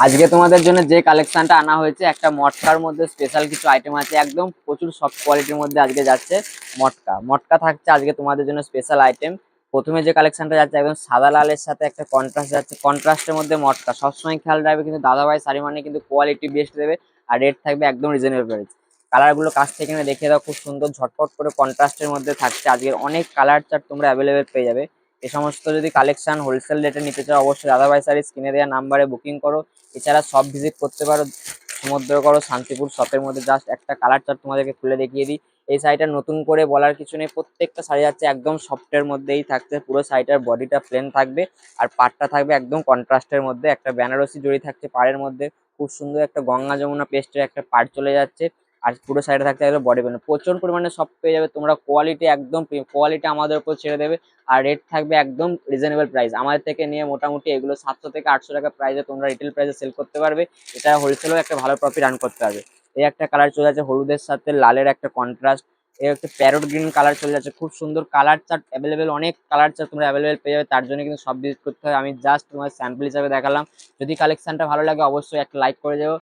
আজকে তোমাদের জন্য যে কালেকশনটা আনা হয়েছে একটা মটকার মধ্যে স্পেশাল কিছু আইটেম আছে, একদম প্রচুর সফট কোয়ালিটির মধ্যে আজকে যাচ্ছে। মটকা মটকা থাকছে আজকে তোমাদের জন্য স্পেশাল আইটেম। প্রথমে যে কালেকশনটা যাচ্ছে একদম সাদা লালের সাথে একটা কন্ট্রাস্ট যাচ্ছে, কন্ট্রাস্টের মধ্যে মটকা। সবসময় খেয়াল রাখবে কিন্তু দাদাভাই শাড়ি মানে কিন্তু কোয়ালিটি বেস্ট দেবে, আর রেট থাকবে একদম রিজনেবল প্রাইস। কালার গুলো কাছ থেকে এখানে দেখে দাও, খুব সুন্দর ঝটপট করে কন্ট্রাস্টের মধ্যে থাকছে। আজকের অনেক কালার চার্ট তোমরা অ্যাভেলেবেল পেয়ে যাবে। এই সমস্ত যদি কালেকশন হোলসেল রেটে নিতে চাও অবশ্যই দাদাভাই শাড়ি স্ক্রিনে দেওয়া নাম্বারে বুকিং করো। এছাড়া শপ ভিজিট করতে পারো, সমুদ্র করো শান্তিপুর শপের মধ্যে। জাস্ট একটা কালার চার্ট তোমাদেরকে খুলে দেখিয়ে দিই। এই শাড়িটা নতুন করে বলার কিছু নেই, প্রত্যেকটা শাড়ি যাচ্ছে একদম সফটের মধ্যেই থাকছে। পুরো শাড়িটার বডিটা প্লেন থাকবে, আর পাড়টা থাকবে একদম কন্ট্রাস্টের মধ্যে। একটা বেনারসি জড়ি থাকছে পাড়ের মধ্যে, খুব সুন্দর একটা গঙ্গা যমুনা পেস্টের একটা পাড় চলে যাচ্ছে। আর পুরো শাড়িটা থাকছে একদম বডি প্লেন, প্রচুর পরিমাণে সফট পেয়ে যাবে তোমরা। কোয়ালিটি একদম কোয়ালিটি আমাদের উপর ছেড়ে দেবে। আর রেট থাকবে একদম রিজনেবল প্রাইস। আমাদের থেকে নিয়ে মোটামুটি এগুলো 700 থেকে 800 টাকা প্রাইসে তোমরা রিটেল প্রাইসে সেল করতে পারবে। এটা হোলসেলেও একটা ভালো প্রফিট আর্ন করতে পারবে। এই একটা কালার চলে যাচ্ছে হলুদের সাথে লালের একটা কন্ট্রাস্ট। এই একটা প্যারোট গ্রিন কালার চলে যাচ্ছে, খুব সুন্দর। কালার চার্ট অ্যাভেলেবেল, অনেক কালার চার্ট তোমরা অ্যাভেলেবেল পেয়ে যাবে। তার জন্য কিন্তু সব ভিজিট করতে হবে, আমি জাস্ট তোমার স্যাম্পল হিসাবে দেখালাম। যদি কালেকশনটা ভালো লাগে অবশ্যই একটা লাইক করে দেবো।